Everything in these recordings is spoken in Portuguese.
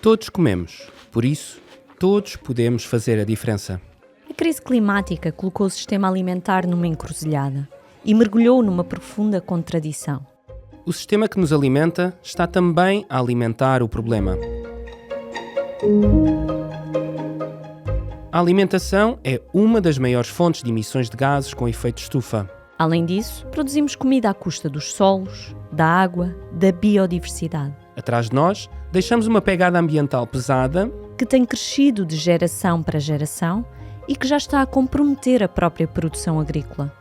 Todos comemos, por isso, todos podemos fazer a diferença. A crise climática colocou o sistema alimentar numa encruzilhada e mergulhou numa profunda contradição. O sistema que nos alimenta está também a alimentar o problema. A alimentação é uma das maiores fontes de emissões de gases com efeito estufa. Além disso, produzimos comida à custa dos solos, da água, da biodiversidade. Atrás de nós, deixamos uma pegada ambiental pesada Que tem crescido de geração para geração e que já está a comprometer a própria produção agrícola.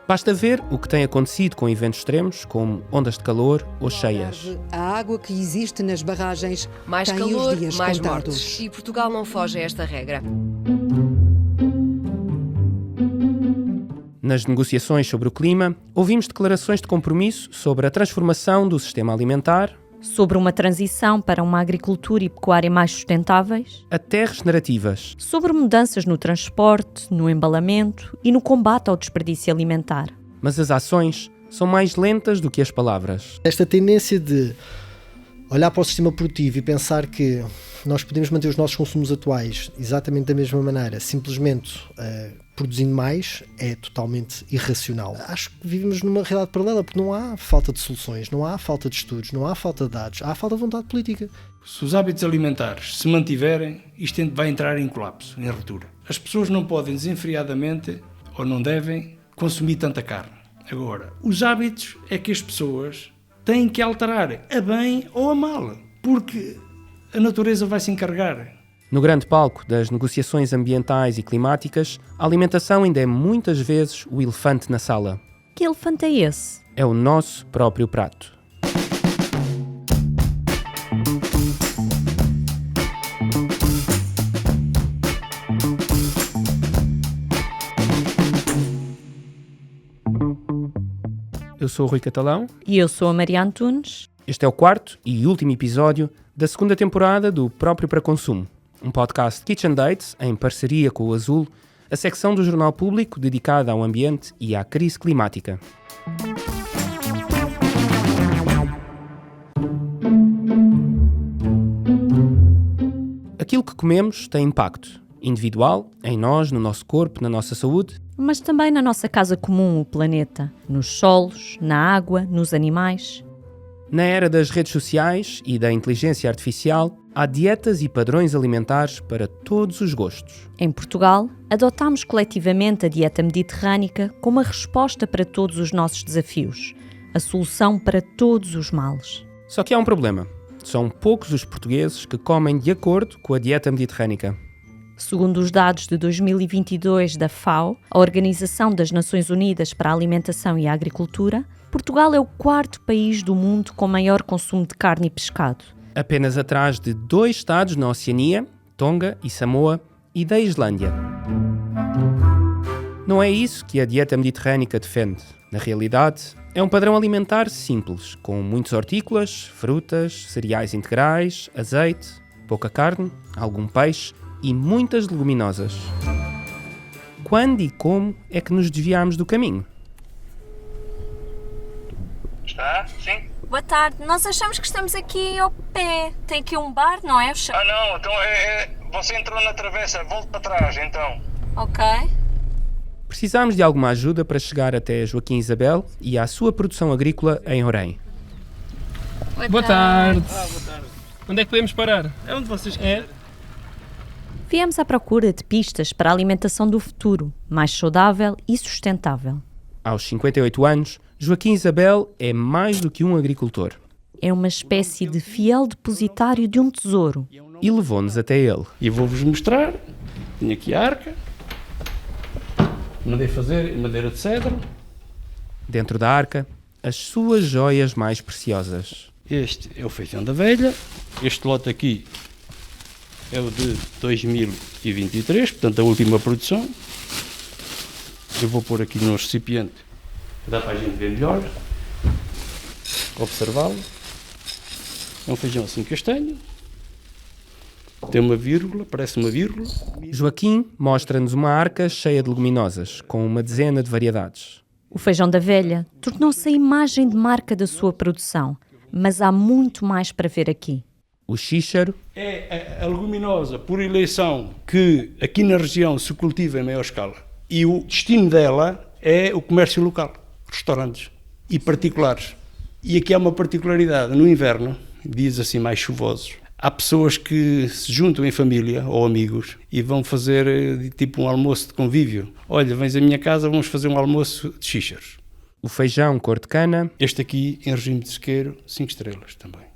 Basta ver o que tem acontecido com eventos extremos, como ondas de calor ou cheias. A água que existe nas barragens Mais tem calor, os dias mais contados. mortes. E Portugal não foge a esta regra. Nas negociações sobre o clima, ouvimos declarações de compromisso sobre a transformação do sistema alimentar, Sobre uma transição para uma agricultura e pecuária mais sustentáveis. até regenerativas. Sobre mudanças no transporte, no embalamento e no combate ao desperdício alimentar. Mas as ações são mais lentas do que as palavras. Esta tendência de olhar para o sistema produtivo e pensar que nós podemos manter os nossos consumos atuais exatamente da mesma maneira, simplesmente produzindo mais, é totalmente irracional. Acho que vivemos numa realidade paralela, porque não há falta de soluções, não há falta de estudos, não há falta de dados, há falta de vontade política. Se os hábitos alimentares se mantiverem, isto vai entrar em colapso, em ruptura. As pessoas não podem desenfreadamente, ou não devem, consumir tanta carne. Agora, os hábitos é que as pessoas têm que alterar, a bem ou a mal, porque a natureza vai se encarregar. No grande palco das negociações ambientais e climáticas, a alimentação ainda é muitas vezes o elefante na sala. Que elefante é esse? É o nosso próprio prato. Eu sou o Rui Catalão. E eu sou a Maria Antunes. Este é o quarto e último episódio da segunda temporada do Próprio para Consumo, um podcast Kitchen Dates em parceria com o Azul, a secção do Jornal Público dedicada ao ambiente e à crise climática. Aquilo que comemos tem impacto individual, em nós, no nosso corpo, na nossa saúde, Mas também na nossa casa comum, o planeta. Nos solos, na água, nos animais. Na era das redes sociais e da inteligência artificial, há dietas e padrões alimentares para todos os gostos. Em Portugal, adotámos coletivamente a dieta mediterrânica como a resposta para todos os nossos desafios, a solução para todos os males. Só que há um problema. São poucos os portugueses que comem de acordo com a dieta mediterrânica. Segundo os dados de 2022 da FAO, a Organização das Nações Unidas para a Alimentação e a Agricultura, Portugal é o quarto país do mundo com maior consumo de carne e pescado. Apenas atrás de 2 estados na Oceania, Tonga e Samoa, e da Islândia. Não é isso que a dieta mediterrânica defende. Na realidade, é um padrão alimentar simples, com muitos hortícolas, frutas, cereais integrais, azeite, pouca carne, algum peixe e muitas leguminosas. Quando e como é que nos desviámos do caminho? Está? Sim? Boa tarde, nós achamos que estamos aqui ao pé. Tem aqui um bar, não é? Ah não, então você entrou na travessa, volte para trás então. Ok. Precisámos de alguma ajuda para chegar até Joaquim Isabel e à sua produção agrícola em Orém. Boa tarde. Boa tarde. Onde é que podemos parar? É onde vocês quiserem. Viemos à procura de pistas para a alimentação do futuro, mais saudável e sustentável. Aos 58 anos, Joaquim Isabel é mais do que um agricultor. É uma espécie de fiel depositário de um tesouro. E levou-nos até ele. E vou-vos mostrar. Tenho aqui a arca. Mandei fazer em madeira de cedro. Dentro da arca, as suas joias mais preciosas. Este é o feijão da velha. Este lote aqui é o de 2023, portanto a última produção. Eu vou pôr aqui num recipiente, dá para a gente ver melhor, observá-lo. É um feijão assim castanho, tem uma vírgula, parece uma vírgula. Joaquim mostra-nos uma arca cheia de leguminosas, com uma dezena de variedades. O feijão da velha tornou-se a imagem de marca da sua produção, mas há muito mais para ver aqui. O xíxaro É a leguminosa, por eleição, que aqui na região se cultiva em maior escala. E o destino dela é o comércio local, restaurantes e particulares. E aqui há uma particularidade. No inverno, dias assim mais chuvosos, há pessoas que se juntam em família ou amigos e vão fazer tipo um almoço de convívio. Olha, vens à minha casa, vamos fazer um almoço de xíxaros. o feijão cor de cana, Este aqui, em regime de sequeiro, 5 estrelas também.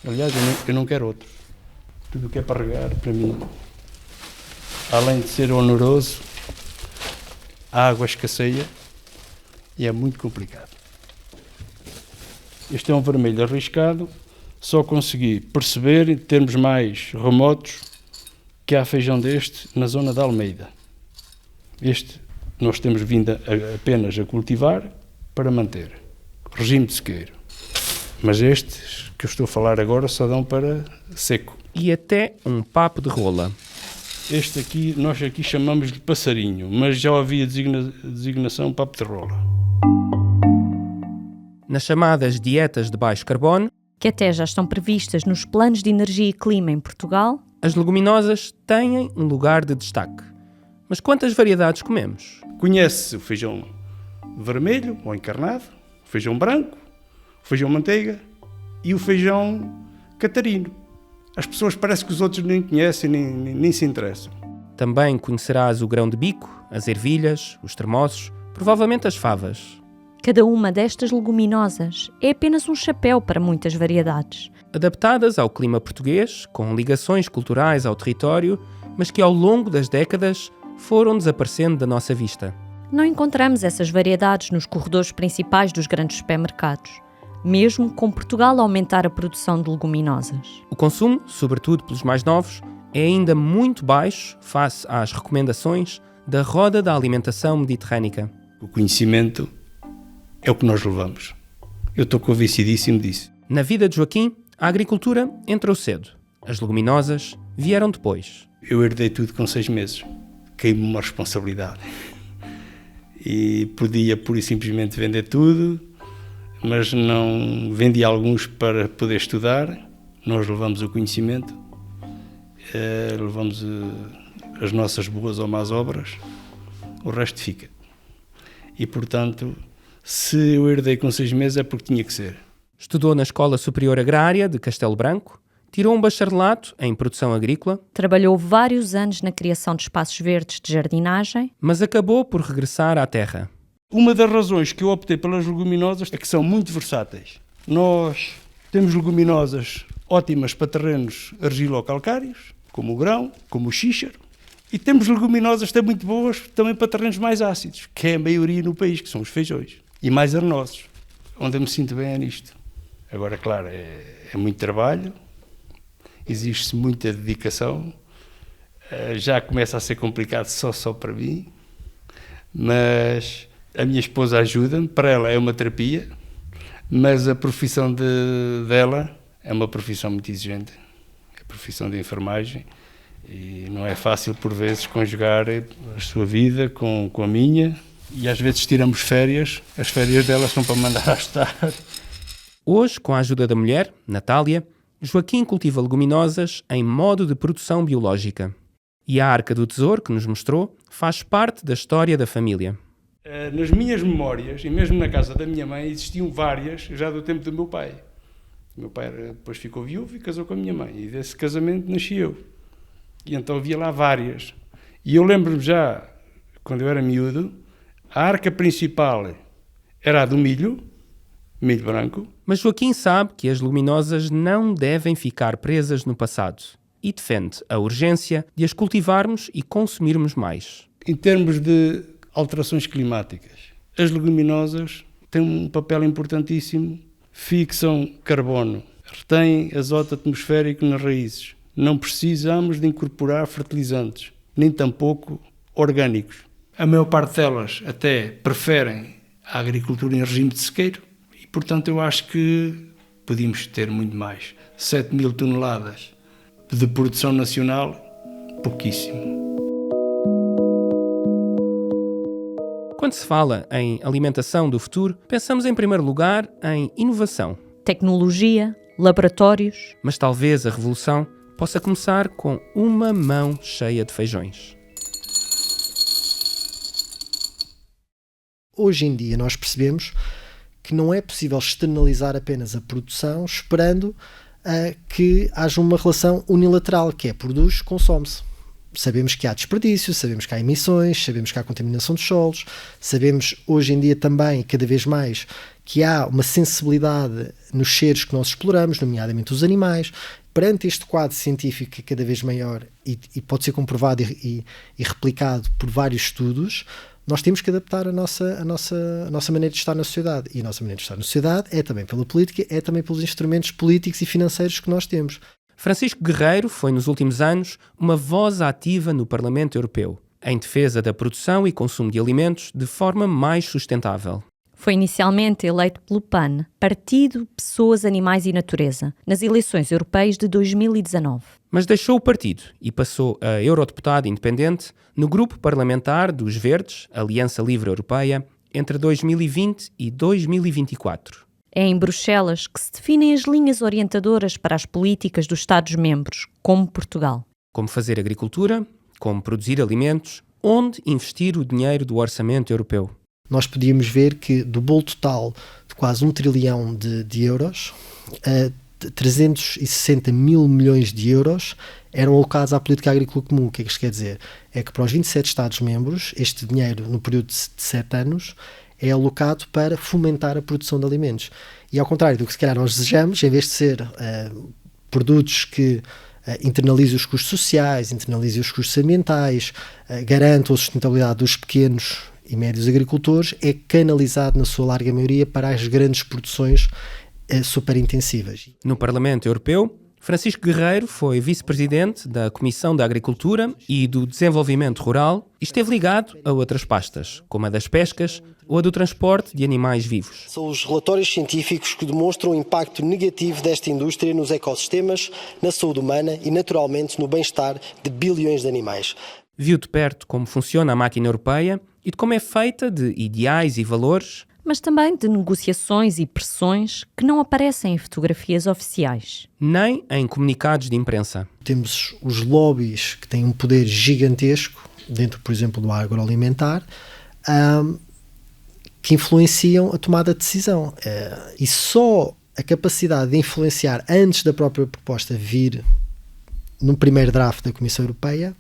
Aliás, eu não quero outro. Tudo o que é para regar, para mim, além de ser oneroso, a água escasseia e é muito complicado. Este é um vermelho arriscado, só consegui perceber, em termos mais remotos, que há feijão deste na zona da Almeida. Este nós temos vindo apenas a cultivar para manter regime de sequeiro. Mas estes que eu estou a falar agora só dão para seco. e até um papo de rola. Este aqui, nós aqui chamamos de passarinho, mas já havia designação papo de rola. Nas chamadas dietas de baixo carbono, que até já estão previstas nos planos de energia e clima em Portugal, as leguminosas têm um lugar de destaque. Mas quantas variedades comemos? Conhece o feijão vermelho ou encarnado, o feijão branco, o feijão manteiga e o feijão catarino. As pessoas parece que os outros nem conhecem, nem se interessam. Também conhecerás o grão de bico, as ervilhas, os termossos, provavelmente as favas. cada uma destas leguminosas é apenas um chapéu para muitas variedades. Adaptadas ao clima português, com ligações culturais ao território, mas que ao longo das décadas foram desaparecendo da nossa vista. Não encontramos essas variedades nos corredores principais dos grandes supermercados, mesmo com Portugal a aumentar a produção de leguminosas. O consumo, sobretudo pelos mais novos, é ainda muito baixo face às recomendações da Roda da Alimentação Mediterrânica. O conhecimento é o que nós levamos. Eu estou convencidíssimo disso. Na vida de Joaquim, a agricultura entrou cedo. As leguminosas vieram depois. Eu herdei tudo com 6 meses. Caiu-me uma responsabilidade. E podia pura e simplesmente vender tudo, mas não vendi alguns para poder estudar. Nós levamos o conhecimento, levamos as nossas boas ou más obras, o resto fica. E, portanto, se eu herdei com 6 meses é porque tinha que ser. Estudou na Escola Superior Agrária de Castelo Branco, tirou um bacharelato em produção agrícola, Trabalhou vários anos na criação de espaços verdes de jardinagem, mas acabou por regressar à terra. Uma das razões que eu optei pelas leguminosas é que são muito versáteis. Nós temos leguminosas ótimas para terrenos argilo-calcários, como o grão, como o xíxaro, e temos leguminosas também muito boas também para terrenos mais ácidos, que é a maioria no país, que são os feijões, e mais arenosos. Onde eu me sinto bem é nisto. Agora, claro, é muito trabalho, exige-se muita dedicação, já começa a ser complicado só para mim, mas a minha esposa ajuda-me, para ela é uma terapia, mas a profissão dela é uma profissão muito exigente, é a profissão de enfermagem, e não é fácil por vezes conjugar a sua vida com a minha, e às vezes tiramos férias, as férias dela são para mandar a estar. Hoje, com a ajuda da mulher, Natália, Joaquim cultiva leguminosas em modo de produção biológica. E a Arca do Tesouro, que nos mostrou, faz parte da história da família. Nas minhas memórias, e mesmo na casa da minha mãe, existiam várias, já do tempo do meu pai. O meu pai depois ficou viúvo e casou com a minha mãe. E desse casamento nasci eu. E então havia lá várias. E eu lembro-me já, quando eu era miúdo, a arca principal era a do milho branco. Mas Joaquim sabe que as leguminosas não devem ficar presas no passado e defende a urgência de as cultivarmos e consumirmos mais. Em termos de alterações climáticas, as leguminosas têm um papel importantíssimo, fixam carbono, retêm azoto atmosférico nas raízes. Não precisamos de incorporar fertilizantes, nem tampouco orgânicos. A maior parte delas até preferem a agricultura em regime de sequeiro e, portanto, eu acho que podíamos ter muito mais. 7.000 toneladas de produção nacional, pouquíssimo. Quando se fala em alimentação do futuro, pensamos em primeiro lugar em inovação. tecnologia, laboratórios. Mas talvez a revolução possa começar com uma mão cheia de feijões. Hoje em dia nós percebemos que não é possível externalizar apenas a produção esperando que haja uma relação unilateral, que é produz, consome-se. Sabemos que há desperdício, sabemos que há emissões, sabemos que há contaminação dos solos, sabemos hoje em dia também, cada vez mais, que há uma sensibilidade nos seres que nós exploramos, nomeadamente os animais. Perante este quadro científico que é cada vez maior e pode ser comprovado e replicado por vários estudos, nós temos que adaptar a nossa maneira de estar na sociedade. E a nossa maneira de estar na sociedade é também pela política, é também pelos instrumentos políticos e financeiros que nós temos. Francisco Guerreiro foi, nos últimos anos, uma voz ativa no Parlamento Europeu, em defesa da produção e consumo de alimentos de forma mais sustentável. Foi inicialmente eleito pelo PAN, Partido Pessoas, Animais e Natureza, nas eleições europeias de 2019. Mas deixou o partido e passou a eurodeputado independente no grupo parlamentar dos Verdes, Aliança Livre Europeia, entre 2020 e 2024. É em Bruxelas que se definem as linhas orientadoras para as políticas dos Estados-membros, como Portugal. Como fazer agricultura, como produzir alimentos, onde investir o dinheiro do orçamento europeu. Nós podíamos ver que do bolo total de quase 1 trilhão de euros, 360 mil milhões de euros eram alocados à política agrícola comum. O que é que isto quer dizer? É que para os 27 Estados-membros, este dinheiro, no período de 7 anos, é alocado para fomentar a produção de alimentos. E ao contrário do que se calhar nós desejamos, em vez de ser produtos que internalizem os custos sociais, internalizem os custos ambientais, garantam a sustentabilidade dos pequenos e médios agricultores, é canalizado na sua larga maioria para as grandes produções superintensivas. No Parlamento Europeu, Francisco Guerreiro foi vice-presidente da Comissão da Agricultura e do Desenvolvimento Rural e esteve ligado a outras pastas, como a das pescas ou a do transporte de animais vivos. São os relatórios científicos que demonstram o impacto negativo desta indústria nos ecossistemas, na saúde humana e, naturalmente, no bem-estar de bilhões de animais. Viu de perto como funciona a máquina europeia e de como é feita de ideais e valores, mas também de negociações e pressões que não aparecem em fotografias oficiais. Nem em comunicados de imprensa. Temos os lobbies que têm um poder gigantesco, dentro, por exemplo, do agroalimentar, que influenciam a tomada de decisão. E só a capacidade de influenciar antes da própria proposta vir no primeiro draft da Comissão Europeia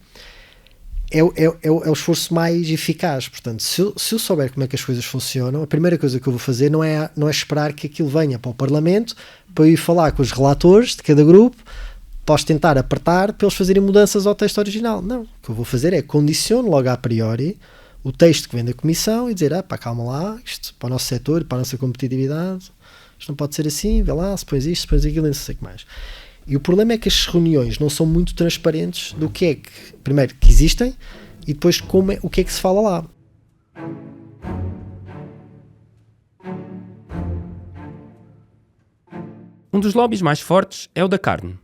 é o esforço mais eficaz. Portanto, se eu souber como é que as coisas funcionam, a primeira coisa que eu vou fazer não é esperar que aquilo venha para o Parlamento, para eu ir falar com os relatores de cada grupo, para tentar apertar, para eles fazerem mudanças ao texto original. Não, o que eu vou fazer é condiciono logo a priori o texto que vem da Comissão e dizer, calma lá, isto para o nosso setor, para a nossa competitividade, isto não pode ser assim, vê lá, se pões isto, se pões aquilo, não sei o que mais. E o problema é que as reuniões não são muito transparentes do que é que, primeiro, que existem e depois o que é que se fala lá. Um dos lobbies mais fortes é o da carne.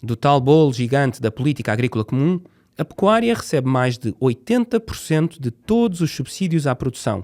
Do tal bolo gigante da política agrícola comum, a pecuária recebe mais de 80% de todos os subsídios à produção,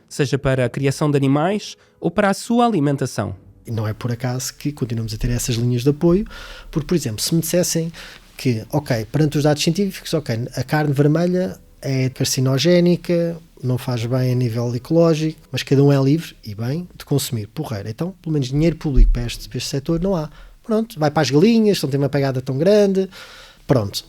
seja para a criação de animais ou para a sua alimentação. E não é por acaso que continuamos a ter essas linhas de apoio, porque, por exemplo, se me dissessem que, perante os dados científicos, a carne vermelha é carcinogénica, não faz bem a nível ecológico, mas cada um é livre e bem de consumir. Porreira. Então, pelo menos dinheiro público para este setor não há. Pronto, vai para as galinhas, não tem uma pegada tão grande. Pronto,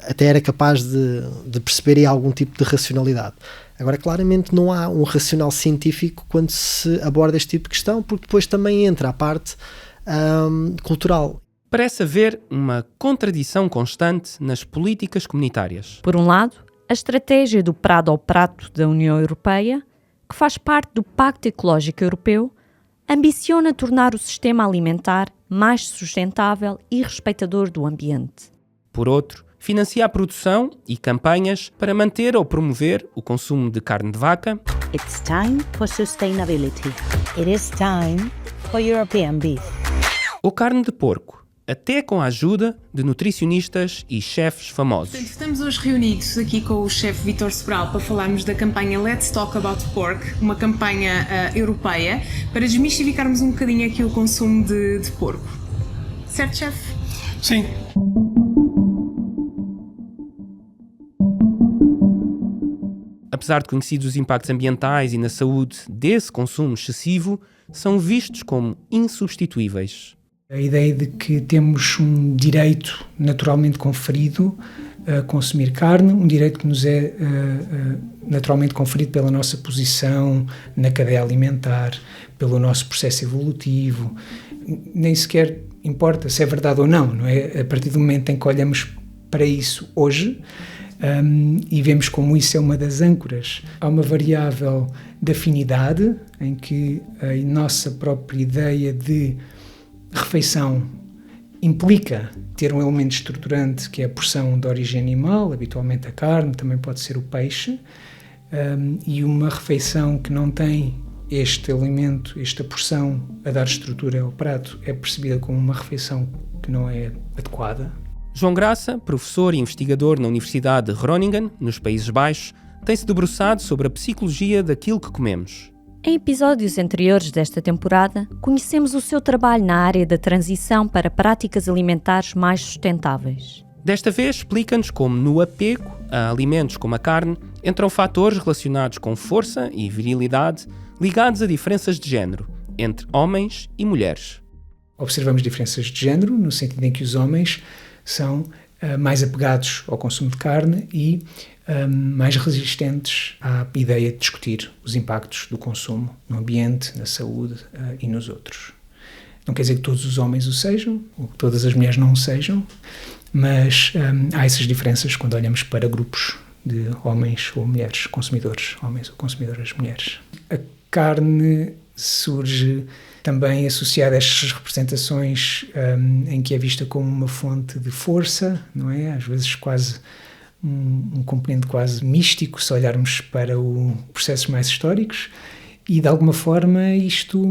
até era capaz de perceber aí algum tipo de racionalidade. Agora, claramente não há um racional científico quando se aborda este tipo de questão, porque depois também entra a parte cultural. Parece haver uma contradição constante nas políticas comunitárias. Por um lado, a estratégia do prado ao prato da União Europeia, que faz parte do Pacto Ecológico Europeu, ambiciona tornar o sistema alimentar mais sustentável e respeitador do ambiente. Por outro, financia a produção e campanhas para manter ou promover o consumo de carne de vaca. It's time for sustainability. It is time for European beef. Ou carne de porco, até com a ajuda de nutricionistas e chefes famosos. Portanto, estamos hoje reunidos aqui com o chefe Vítor Sobral para falarmos da campanha Let's Talk About Pork, uma campanha europeia, para desmistificarmos um bocadinho aqui o consumo de porco. Certo, chefe? Sim. Apesar de conhecidos os impactos ambientais e na saúde desse consumo excessivo, são vistos como insubstituíveis. A ideia de que temos um direito naturalmente conferido a consumir carne, um direito que nos é naturalmente conferido pela nossa posição na cadeia alimentar, pelo nosso processo evolutivo, nem sequer importa se é verdade ou não é? A partir do momento em que olhamos para isso hoje, e vemos como isso é uma das âncoras. Há uma variável de afinidade, em que a nossa própria ideia de refeição implica ter um elemento estruturante que é a porção de origem animal, habitualmente a carne, também pode ser o peixe, e uma refeição que não tem este elemento, esta porção a dar estrutura ao prato, é percebida como uma refeição que não é adequada. João Graça, professor e investigador na Universidade de Groningen, nos Países Baixos, tem-se debruçado sobre a psicologia daquilo que comemos. Em episódios anteriores desta temporada, conhecemos o seu trabalho na área da transição para práticas alimentares mais sustentáveis. Desta vez, explica-nos como, no apego a alimentos como a carne, entram fatores relacionados com força e virilidade ligados a diferenças de género entre homens e mulheres. Observamos diferenças de género, no sentido em que os homens são mais apegados ao consumo de carne e mais resistentes à ideia de discutir os impactos do consumo no ambiente, na saúde e nos outros. Não quer dizer que todos os homens o sejam, ou que todas as mulheres não o sejam, mas há essas diferenças quando olhamos para grupos de homens ou mulheres consumidores, homens ou consumidoras mulheres. A carne surge também associada a estas representações em que é vista como uma fonte de força, não é? Às vezes quase um componente quase místico, se olharmos para processos mais históricos, e de alguma forma isto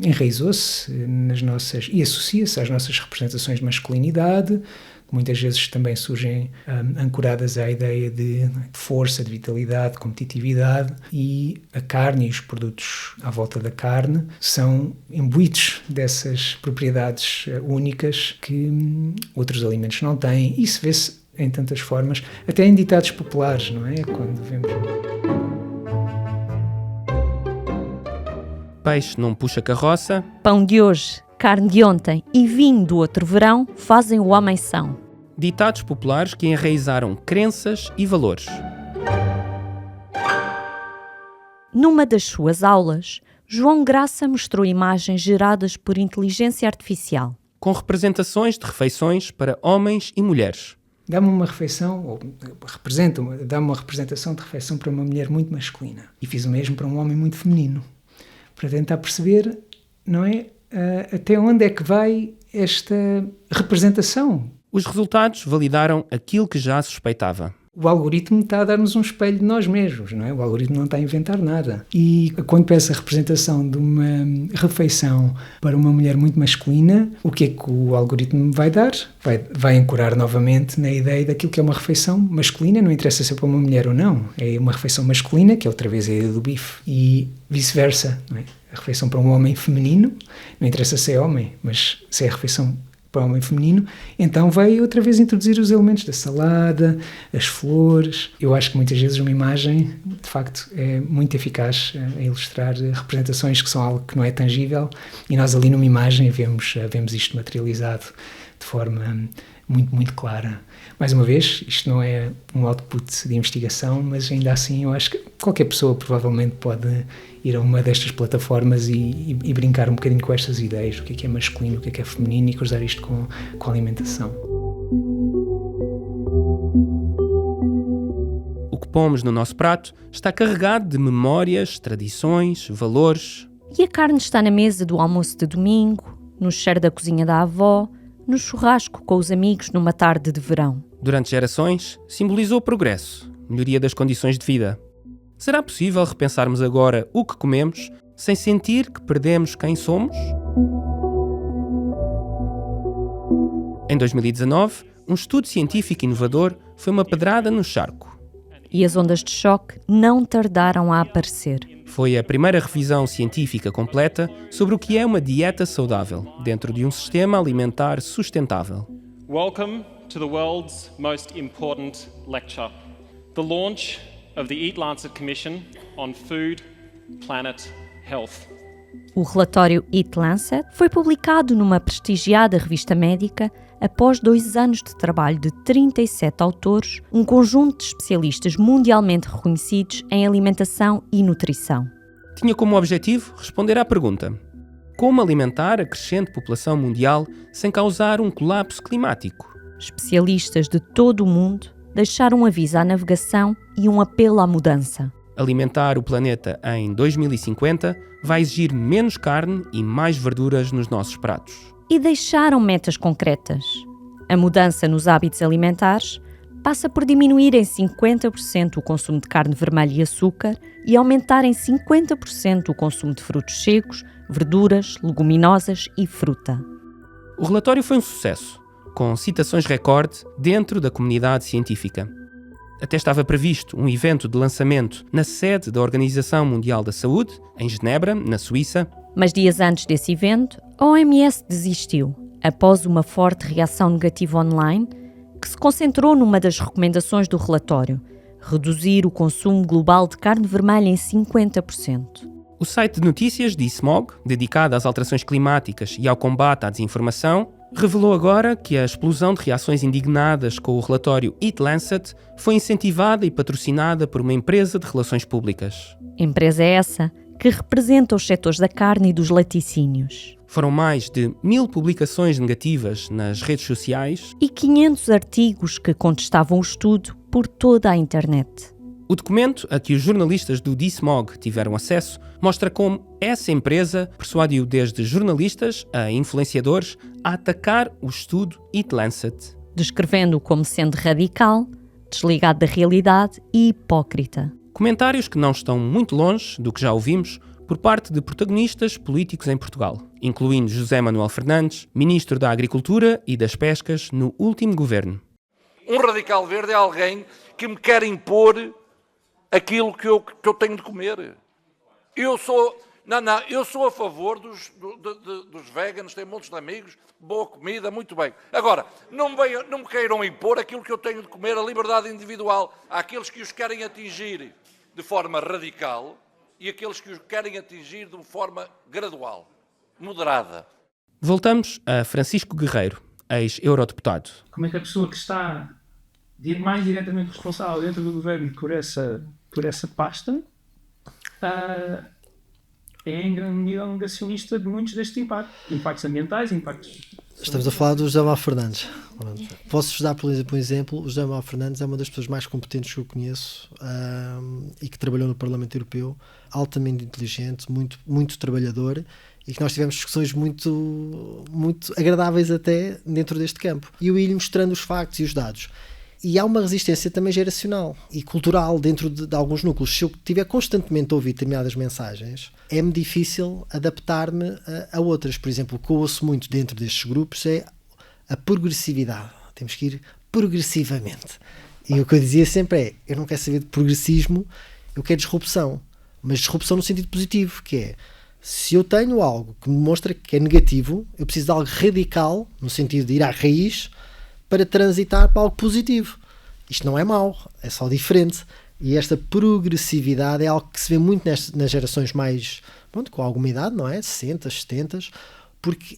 enraizou-se nas nossas, e associa-se às nossas representações de masculinidade, que muitas vezes também surgem ancoradas à ideia de força, de vitalidade, de competitividade, e a carne e os produtos à volta da carne são imbuídos dessas propriedades únicas que outros alimentos não têm. Isso vê-se em tantas formas, até em ditados populares, não é? Quando vemos... Peixe não puxa carroça. Pão de hoje, carne de ontem e vinho do outro verão fazem o homem são. Ditados populares que enraizaram crenças e valores. Numa das suas aulas, João Graça mostrou imagens geradas por inteligência artificial, com representações de refeições para homens e mulheres. Dá-me uma refeição, ou dá-me uma representação de refeição para uma mulher muito masculina. E fiz o mesmo para um homem muito feminino. Para tentar perceber, não é, até onde é que vai esta representação. Os resultados validaram aquilo que já suspeitava. O algoritmo está a dar-nos um espelho de nós mesmos, não é? O algoritmo não está a inventar nada. E quando peço a representação de uma refeição para uma mulher muito masculina, o que é que o algoritmo vai dar? Vai ancorar novamente na ideia daquilo que é uma refeição masculina, não interessa se é para uma mulher ou não. É uma refeição masculina, que é outra vez a ideia do bife, e vice-versa, não é? A refeição para um homem feminino, não interessa se é homem, mas se é a refeição para o homem feminino, então vai outra vez introduzir os elementos da salada, as flores. Eu acho que muitas vezes uma imagem, de facto, é muito eficaz a ilustrar representações que são algo que não é tangível, e nós ali numa imagem vemos isto materializado de forma muito, muito clara. Mais uma vez, isto não é um output de investigação, mas ainda assim eu acho que qualquer pessoa provavelmente pode ir a uma destas plataformas e brincar um bocadinho com estas ideias, o que é masculino, o que é feminino, e cruzar isto com a alimentação. O que pomos no nosso prato está carregado de memórias, tradições, valores. E a carne está na mesa do almoço de domingo, no cheiro da cozinha da avó, no churrasco com os amigos numa tarde de verão. Durante gerações, simbolizou progresso, melhoria das condições de vida. Será possível repensarmos agora o que comemos sem sentir que perdemos quem somos? Em 2019, um estudo científico inovador foi uma pedrada no charco. E as ondas de choque não tardaram a aparecer. Foi a primeira revisão científica completa sobre o que é uma dieta saudável dentro de um sistema alimentar sustentável. Welcome to the world's most important lecture, the launch of the Eat Lancet Commission on Food, Planet, Health. O relatório Eat Lancet foi publicado numa prestigiada revista médica após 2 anos de trabalho de 37 autores, um conjunto de especialistas mundialmente reconhecidos em alimentação e nutrição. Tinha como objetivo responder à pergunta: como alimentar a crescente população mundial sem causar um colapso climático? Especialistas de todo o mundo deixaram um aviso à navegação e um apelo à mudança. Alimentar o planeta em 2050 vai exigir menos carne e mais verduras nos nossos pratos. E deixaram metas concretas. A mudança nos hábitos alimentares passa por diminuir em 50% o consumo de carne vermelha e açúcar e aumentar em 50% o consumo de frutos secos, verduras, leguminosas e fruta. O relatório foi um sucesso, com citações recorde dentro da comunidade científica. Até estava previsto um evento de lançamento na sede da Organização Mundial da Saúde, em Genebra, na Suíça. Mas dias antes desse evento, a OMS desistiu, após uma forte reação negativa online, que se concentrou numa das recomendações do relatório: reduzir o consumo global de carne vermelha em 50%. O site de notícias DeSmog, dedicado às alterações climáticas e ao combate à desinformação, revelou agora que a explosão de reações indignadas com o relatório Eat Lancet foi incentivada e patrocinada por uma empresa de relações públicas. Empresa essa que representa os setores da carne e dos laticínios. Foram mais de 1000 publicações negativas nas redes sociais e 500 artigos que contestavam o estudo por toda a internet. O documento a que os jornalistas do DeSmog tiveram acesso mostra como essa empresa persuadiu desde jornalistas a influenciadores a atacar o estudo Eat Lancet, descrevendo-o como sendo radical, desligado da realidade e hipócrita. Comentários que não estão muito longe do que já ouvimos por parte de protagonistas políticos em Portugal, incluindo José Manuel Fernandes, Ministro da Agricultura e das Pescas no último governo. Um radical verde é alguém que me quer impor aquilo que eu tenho de comer. Eu sou a favor dos veganos, tenho montes de amigos, boa comida, muito bem. Agora, não me queiram impor aquilo que eu tenho de comer, a liberdade individual. Há aqueles que os querem atingir de forma radical e aqueles que os querem atingir de forma gradual, moderada. Voltamos a Francisco Guerreiro, ex-eurodeputado. Como é que a pessoa que está mais diretamente responsável dentro do governo por essa pasta é em grande medida negacionista de muitos destes impactos ambientais, impactos... Estamos a falar do José Manuel Fernandes. Posso-vos dar, por exemplo, o José Manuel Fernandes é uma das pessoas mais competentes que eu conheço e que trabalhou no Parlamento Europeu, altamente inteligente, muito trabalhador, e que nós tivemos discussões muito agradáveis até dentro deste campo. E eu ia-lhe mostrando os factos e os dados. E há uma resistência também geracional e cultural dentro de alguns núcleos. Se eu estiver constantemente a ouvir determinadas mensagens, é-me difícil adaptar-me a outras. Por exemplo, o que eu ouço muito dentro destes grupos é a progressividade. Temos que ir progressivamente. E o que eu dizia sempre é, eu não quero saber de progressismo, eu quero disrupção. Mas disrupção no sentido positivo, que é, se eu tenho algo que me mostra que é negativo, eu preciso de algo radical, no sentido de ir à raiz, para transitar para algo positivo. Isto não é mau, é só diferente. E esta progressividade é algo que se vê muito nas gerações mais, com alguma idade, não é? 60, 70, porque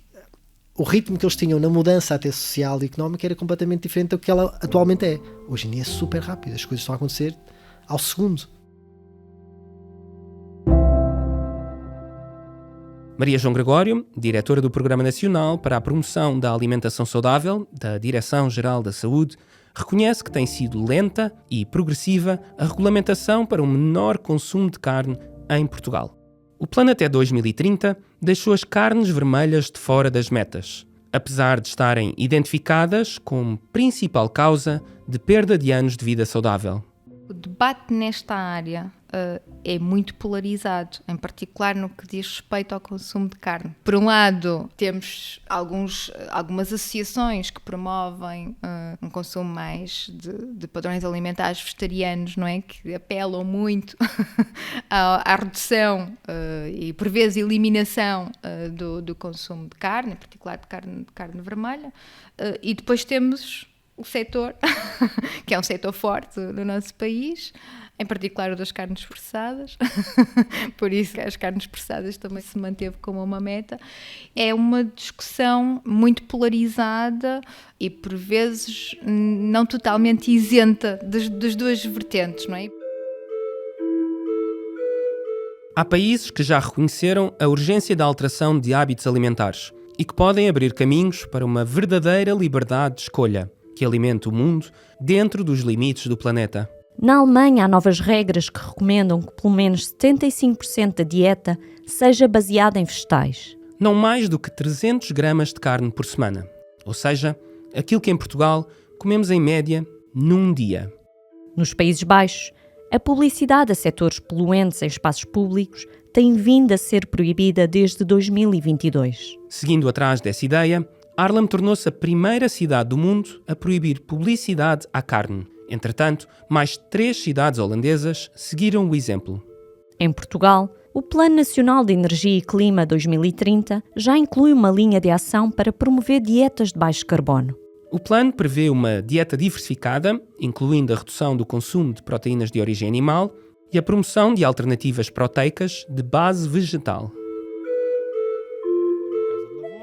o ritmo que eles tinham na mudança até social e económica era completamente diferente do que ela atualmente é. Hoje em dia é super rápido, as coisas estão a acontecer ao segundo. Maria João Gregório, diretora do Programa Nacional para a Promoção da Alimentação Saudável, da Direção-Geral da Saúde, reconhece que tem sido lenta e progressiva a regulamentação para um menor consumo de carne em Portugal. O plano até 2030 deixou as carnes vermelhas de fora das metas, apesar de estarem identificadas como principal causa de perda de anos de vida saudável. O debate nesta área é muito polarizado, em particular no que diz respeito ao consumo de carne. Por um lado, temos algumas associações que promovem um consumo mais de padrões alimentares vegetarianos, não é? Que apelam muito à redução e, por vezes, eliminação do consumo de carne, em particular de carne vermelha. E depois temos o setor, que é um setor forte no nosso país, em particular o das carnes processadas, por isso as carnes processadas também se manteve como uma meta. É uma discussão muito polarizada e, por vezes, não totalmente isenta das duas vertentes, não é? Há países que já reconheceram a urgência da alteração de hábitos alimentares e que podem abrir caminhos para uma verdadeira liberdade de escolha, que alimente o mundo dentro dos limites do planeta. Na Alemanha há novas regras que recomendam que pelo menos 75% da dieta seja baseada em vegetais. Não mais do que 300 gramas de carne por semana. Ou seja, aquilo que em Portugal comemos em média num dia. Nos Países Baixos, a publicidade a setores poluentes em espaços públicos tem vindo a ser proibida desde 2022. Seguindo atrás dessa ideia, Haarlem tornou-se a primeira cidade do mundo a proibir publicidade à carne. Entretanto, mais 3 cidades holandesas seguiram o exemplo. Em Portugal, o Plano Nacional de Energia e Clima 2030 já inclui uma linha de ação para promover dietas de baixo carbono. O plano prevê uma dieta diversificada, incluindo a redução do consumo de proteínas de origem animal e a promoção de alternativas proteicas de base vegetal.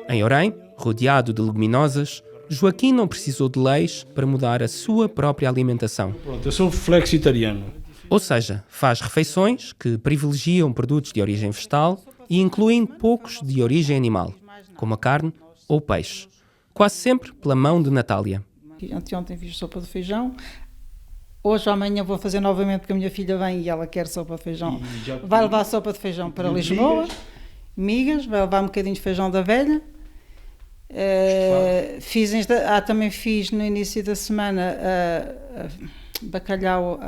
Em Orém, rodeado de leguminosas, Joaquim não precisou de leis para mudar a sua própria alimentação. Pronto, eu sou flexitariano. Ou seja, faz refeições que privilegiam produtos de origem vegetal e incluem poucos de origem animal, como a carne ou o peixe. Quase sempre pela mão de Natália. Ontem fiz sopa de feijão. Hoje ou amanhã vou fazer novamente porque a minha filha vem e ela quer sopa de feijão. Vai levar sopa de feijão para Lisboa. Migas, vai levar um bocadinho de feijão da velha. Também fiz no início da semana bacalhau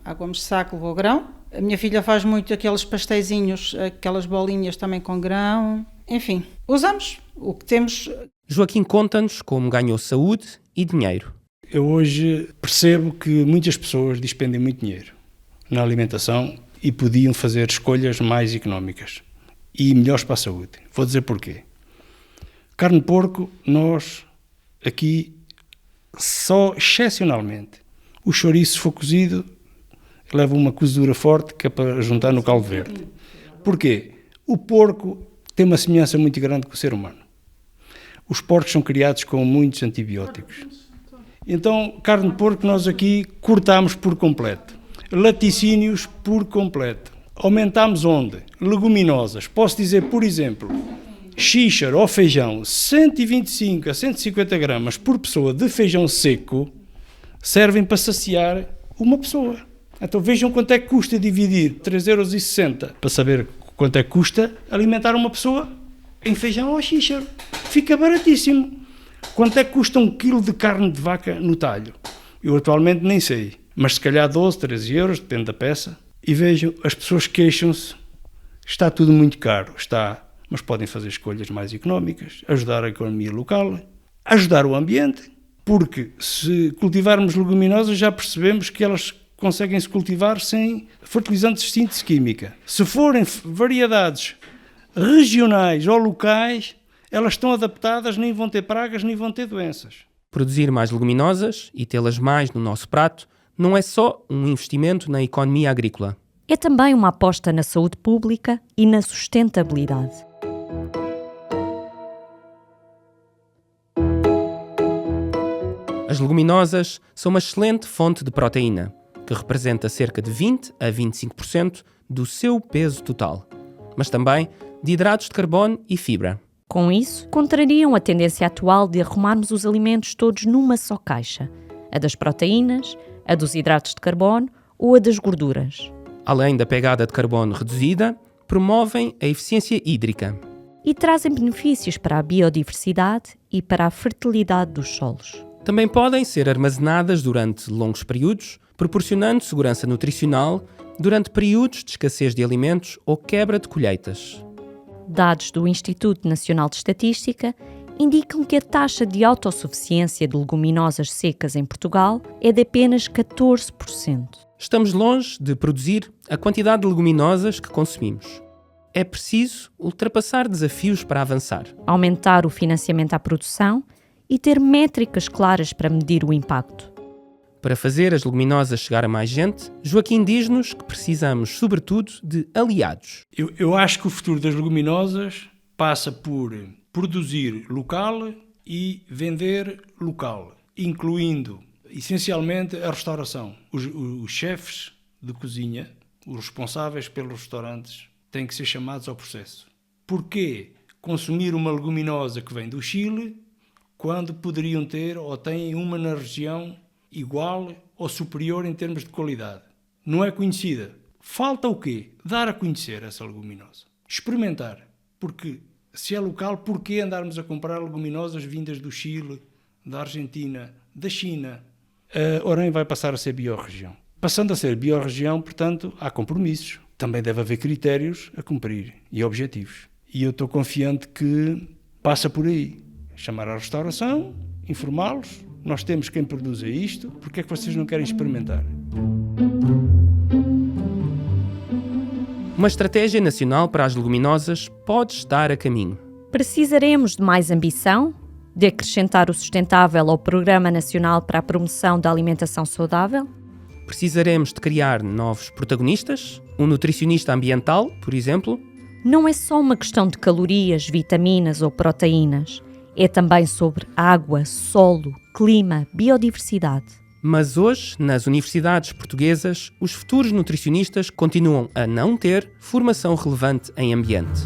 à gomes de saco, levou grão. A minha filha faz muito aqueles pasteizinhos, aquelas bolinhas também com grão. Enfim, usamos o que temos. Joaquim conta-nos como ganhou saúde e dinheiro. Eu hoje percebo que muitas pessoas despendem muito dinheiro na alimentação e podiam fazer escolhas mais económicas e melhores para a saúde. Vou dizer porquê. Carne de porco, nós aqui, só excepcionalmente, o chouriço, se for cozido, leva uma cozedura forte que é para juntar no caldo verde. Porquê? O porco tem uma semelhança muito grande com o ser humano. Os porcos são criados com muitos antibióticos. Então, carne de porco nós aqui cortamos por completo. Laticínios por completo. Aumentamos onde? Leguminosas. Posso dizer, por exemplo, xíxaro ou feijão, 125 a 150 gramas por pessoa de feijão seco, servem para saciar uma pessoa. Então vejam quanto é que custa dividir 3,60 € para saber quanto é que custa alimentar uma pessoa em feijão ou xíxaro. Fica baratíssimo. Quanto é que custa 1 quilo de carne de vaca no talho? Eu atualmente nem sei, mas se calhar 12, 13 euros, depende da peça. E vejam, as pessoas queixam-se, está tudo muito caro, está, mas podem fazer escolhas mais económicas, ajudar a economia local, ajudar o ambiente, porque se cultivarmos leguminosas já percebemos que elas conseguem se cultivar sem fertilizantes de síntese química. Se forem variedades regionais ou locais, elas estão adaptadas, nem vão ter pragas, nem vão ter doenças. Produzir mais leguminosas e tê-las mais no nosso prato não é só um investimento na economia agrícola. É também uma aposta na saúde pública e na sustentabilidade. As leguminosas são uma excelente fonte de proteína, que representa cerca de 20 a 25% do seu peso total, mas também de hidratos de carbono e fibra. Com isso, contrariam a tendência atual de arrumarmos os alimentos todos numa só caixa, a das proteínas, a dos hidratos de carbono ou a das gorduras. Além da pegada de carbono reduzida, promovem a eficiência hídrica. E trazem benefícios para a biodiversidade e para a fertilidade dos solos. Também podem ser armazenadas durante longos períodos, proporcionando segurança nutricional durante períodos de escassez de alimentos ou quebra de colheitas. Dados do Instituto Nacional de Estatística indicam que a taxa de autossuficiência de leguminosas secas em Portugal é de apenas 14%. Estamos longe de produzir a quantidade de leguminosas que consumimos. É preciso ultrapassar desafios para avançar. Aumentar o financiamento à produção e ter métricas claras para medir o impacto. Para fazer as leguminosas chegar a mais gente, Joaquim diz-nos que precisamos, sobretudo, de aliados. Eu acho que o futuro das leguminosas passa por produzir local e vender local, incluindo, essencialmente, a restauração. Os chefes de cozinha, os responsáveis pelos restaurantes, têm que ser chamados ao processo. Porquê consumir uma leguminosa que vem do Chile quando poderiam ter ou têm uma na região igual ou superior em termos de qualidade? Não é conhecida. Falta o quê? Dar a conhecer essa leguminosa. Experimentar. Porque se é local, porquê andarmos a comprar leguminosas vindas do Chile, da Argentina, da China? Orem vai passar a ser biorregião. Passando a ser biorregião, portanto, há compromissos. Também deve haver critérios a cumprir e objetivos. E eu estou confiante que passa por aí. Chamar à restauração, informá-los. Nós temos quem produza isto, porque é que vocês não querem experimentar? Uma estratégia nacional para as leguminosas pode estar a caminho. Precisaremos de mais ambição, de acrescentar o sustentável ao Programa Nacional para a Promoção da Alimentação Saudável? Precisaremos de criar novos protagonistas, um nutricionista ambiental, por exemplo. Não é só uma questão de calorias, vitaminas ou proteínas. É também sobre água, solo, clima, biodiversidade. Mas hoje, nas universidades portuguesas, os futuros nutricionistas continuam a não ter formação relevante em ambiente.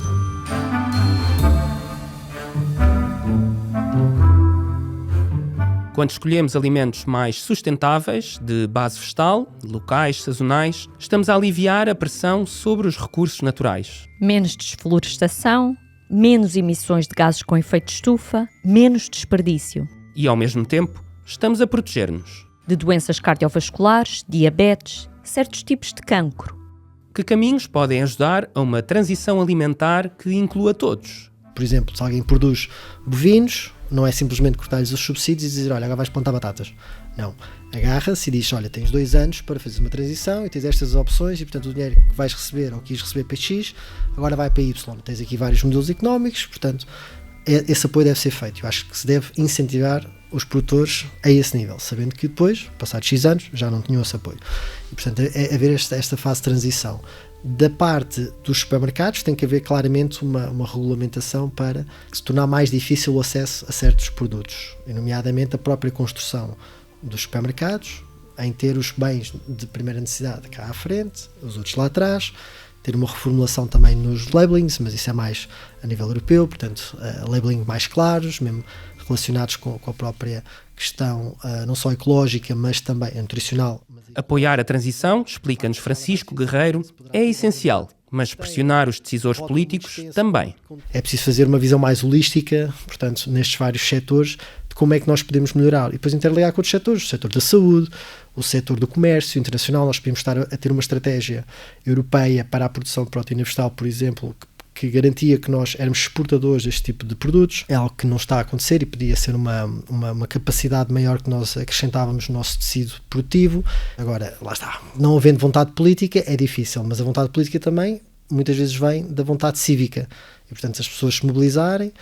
Quando escolhemos alimentos mais sustentáveis, de base vegetal, locais, sazonais, estamos a aliviar a pressão sobre os recursos naturais. Menos desflorestação, menos emissões de gases com efeito de estufa, menos desperdício. E, ao mesmo tempo, estamos a proteger-nos de doenças cardiovasculares, diabetes, certos tipos de cancro. Que caminhos podem ajudar a uma transição alimentar que inclua todos? Por exemplo, se alguém produz bovinos, não é simplesmente cortar-lhes os subsídios e dizer, olha, agora vais plantar batatas. Não. Agarra-se e diz, olha, tens 2 anos para fazer uma transição e tens estas opções e, portanto, o dinheiro que vais receber ou quis receber para X, agora vai para Y. Tens aqui vários modelos económicos, portanto, esse apoio deve ser feito. Eu acho que se deve incentivar os produtores a esse nível, sabendo que depois, passados X anos, já não tinham esse apoio. E, portanto, é haver esta fase de transição. Da parte dos supermercados tem que haver claramente uma regulamentação para se tornar mais difícil o acesso a certos produtos, e nomeadamente a própria construção dos supermercados, em ter os bens de primeira necessidade cá à frente, os outros lá atrás, ter uma reformulação também nos labelings, mas isso é mais a nível europeu, portanto, labeling mais claros, mesmo relacionados com a própria questão não só ecológica, mas também nutricional. Apoiar a transição, explica-nos Francisco Guerreiro, é essencial, mas pressionar os decisores políticos também. É preciso fazer uma visão mais holística, portanto, nestes vários setores, de como é que nós podemos melhorar. E depois interligar com outros setores, o setor da saúde, o setor do comércio internacional. Nós podemos estar a ter uma estratégia europeia para a produção de proteína vegetal, por exemplo, que garantia que nós éramos exportadores deste tipo de produtos. É algo que não está a acontecer e podia ser uma capacidade maior que nós acrescentávamos no nosso tecido produtivo. Agora, lá está. Não havendo vontade política é difícil, mas a vontade política também muitas vezes vem da vontade cívica. E, portanto, as pessoas se mobilizarem,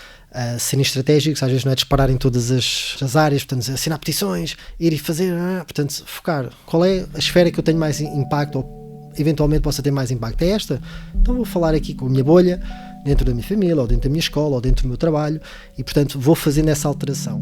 serem estratégicos, às vezes não é dispararem todas as áreas, portanto, assinar petições, ir e fazer, portanto, focar. Qual é a esfera que eu tenho mais impacto ou eventualmente possa ter mais impacto? É esta? Então vou falar aqui com a minha bolha, dentro da minha família, ou dentro da minha escola, ou dentro do meu trabalho, e, portanto, vou fazendo essa alteração.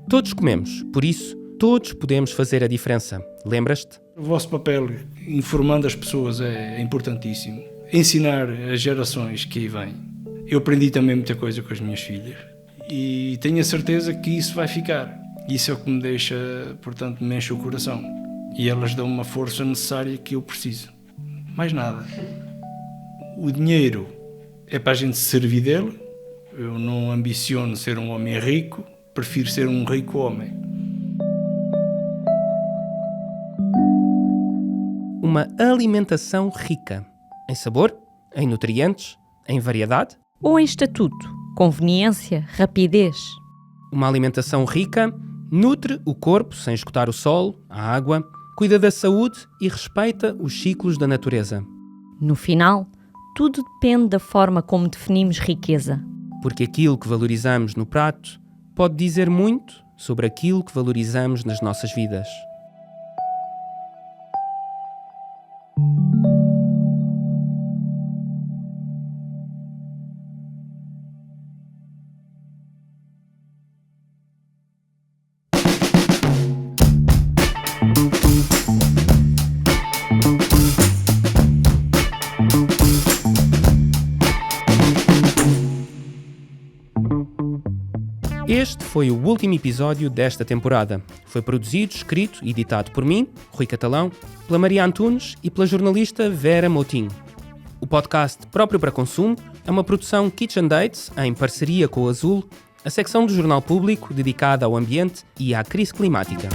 Todos comemos, por isso, todos podemos fazer a diferença. Lembras-te? O vosso papel, informando as pessoas, é importantíssimo. Ensinar as gerações que aí vêm. Eu aprendi também muita coisa com as minhas filhas e tenho a certeza que isso vai ficar. Isso é o que me deixa, portanto, me enche o coração. E elas dão uma força necessária que eu preciso. Mais nada. O dinheiro é para a gente se servir dele. Eu não ambiciono ser um homem rico, prefiro ser um rico homem. Uma alimentação rica em sabor, em nutrientes, em variedade? Ou em estatuto, conveniência, rapidez? Uma alimentação rica nutre o corpo sem esgotar o solo, a água, cuida da saúde e respeita os ciclos da natureza. No final, tudo depende da forma como definimos riqueza. Porque aquilo que valorizamos no prato pode dizer muito sobre aquilo que valorizamos nas nossas vidas. Este foi o último episódio desta temporada. Foi produzido, escrito e editado por mim, Rui Catalão, pela Maria Antunes e pela jornalista Vera Moutinho. O podcast Próprio para Consumo é uma produção Kitchen Dates em parceria com o Azul, a secção do Jornal Público dedicada ao ambiente e à crise climática.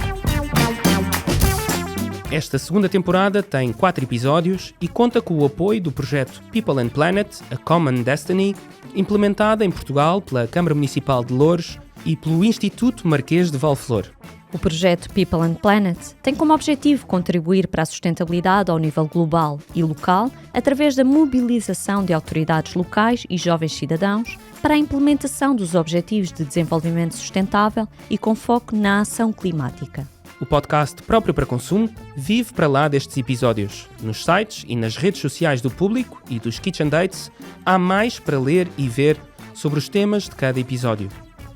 Esta segunda temporada tem 4 episódios e conta com o apoio do projeto People and Planet, A Common Destiny, implementada em Portugal pela Câmara Municipal de Loures e pelo Instituto Marquês de Valflor. O projeto People and Planet tem como objetivo contribuir para a sustentabilidade ao nível global e local através da mobilização de autoridades locais e jovens cidadãos para a implementação dos Objetivos de Desenvolvimento Sustentável e com foco na ação climática. O podcast Próprio para Consumo vive para lá destes episódios. Nos sites e nas redes sociais do Público e dos Kitchen Dates há mais para ler e ver sobre os temas de cada episódio.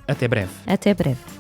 Até breve. Até breve.